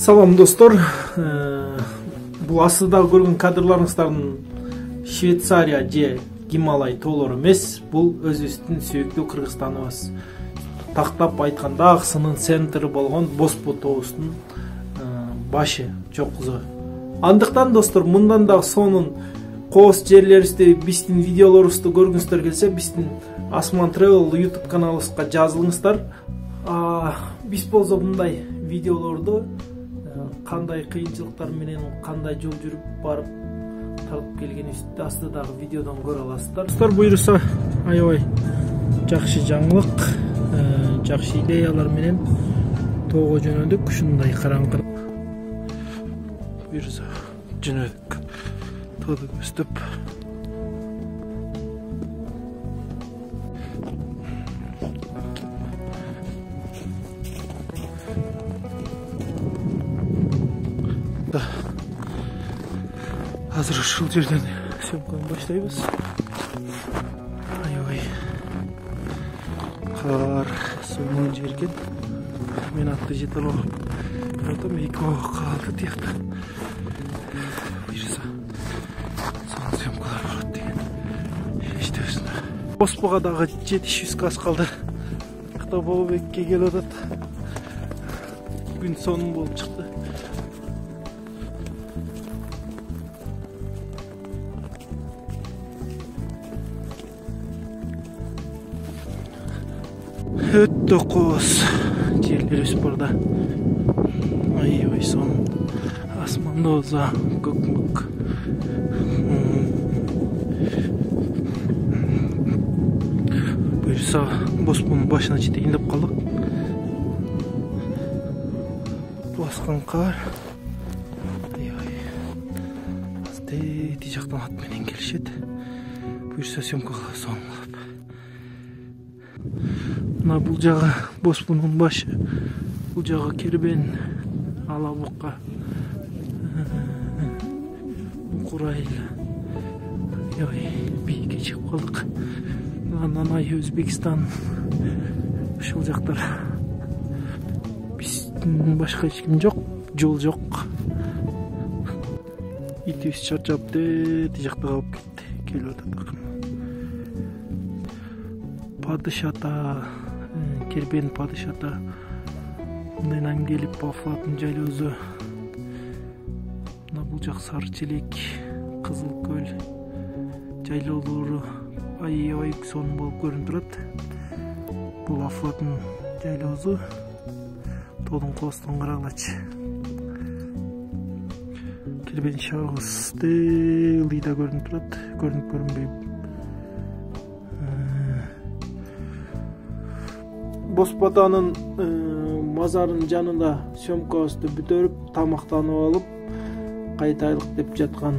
Салам достор. Бул астыдагы көргөн кадрларыңыздардын Швейцария же Гималай тоолору эмес, бул өзүбүздүн сүйүктүү Кыргызстаныбыз. Тактап айтканда аксынын центри болгон Боспу тоосунун башы чокузу. Андыктан достор, мындан дагы сонун коос жерлерибизди, биздин видеолорубузду көргүңүздөр келсе, биздин Асман Travel YouTube каналыбызга жазылыңыздар. Биз болсо мындай видеолорду кандай кыйынчылыктар менен, кандай жол жүрүп барып тартып келгенибизди астыдагы видеодон көрө аласыздар. Достор, буйруса аябай жакшы жаңылык, жакшы идеялар менен тоого жөнөдүк. Ушундай караңкы буйруса жөнөдүк. Тоду көздөп азыр ушул жерден съемканы баштайбыз. Аябай кар сонун жер экен. Мен атты жете алам. Атам эки калды тиякта. Буйруса сонун съемкалар болот деген эчтебиз. Боспуга дагы жетишибизге аз калды. Кытабобекке келип атат. Күн сонун болуп чыкты. Өтө коос жерлерибиз барда. Аябай сонун. Асманда болсо көкмүк. Буйруса Боспунун башына жетейин деп калдык. Баскан кар. Аябай. Асти жактан ат менен келишет. Буйруса съемка соңлап. Мына бул жагы Боспунун башы, бул жагы Кербен, Алабукка, Курайыл. Бийикке чыгып калдык. Андан ай Өзбекстан, ушул жактар. Биздин башка эч ким жок, жол жок. Итибиз чарчап жакта калып кетти. Келип атат. Падышата, Кербен падышата мындан келип Бафлатын жайлоозу. Мына бул жак Сары Челек, Кызыл көл жайлоолору аябай сонун болуп көрүнүп турат. Бул Афлатын жайлоозу, тоодун коостон карагылачы. Кербен шагыбыз ылдыйда көрүнүп турат, көрүнүп көрүнбөйбү. Боспу атанын мазарынын жанында съемкабызды бүтөрүп, тамактанып алып, кайтайлык деп жаткан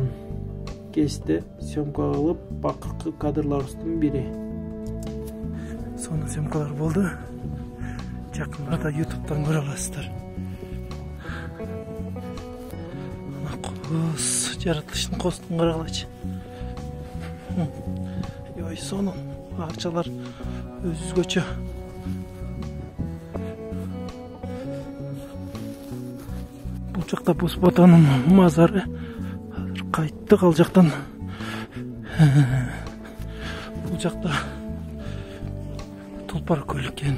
кезде съемка кылып, бакыркы кадрларыбыздын бири. Сонун съемкалар болду. Жакында YouTube'дан көрө аласыздар. Ана коос, жаратылыштын коостун карагылачы. Ой, сонун акчалар өзгөчө. Бул жакта Боспу атанын мазары. Азыр кайттык ал жактан. Бул жакта Тулпар көл экен.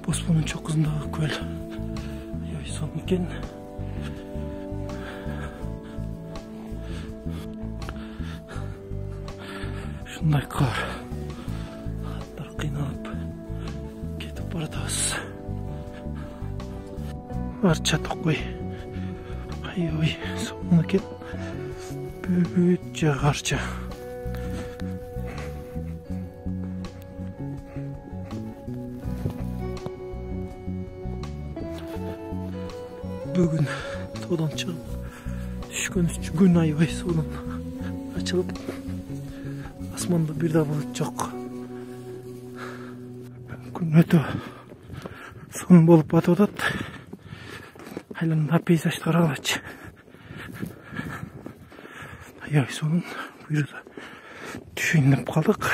Боспунун чокусундагы көл. Аябай сонун экен. Ушундай кар. Аттар кыйналып кетип баратабыз. Арча токой. Аябай сонун экен. Бүт жагы арча. Бүгүн тоодон чыгып түшкөн күн аябай сонун ачылып, асманда бир да булут жок. Күн өтө сонун болуп атып атат. Айланда пейзажды карагылачы. Аябай сонун. Буйруса түшейин деп калдык.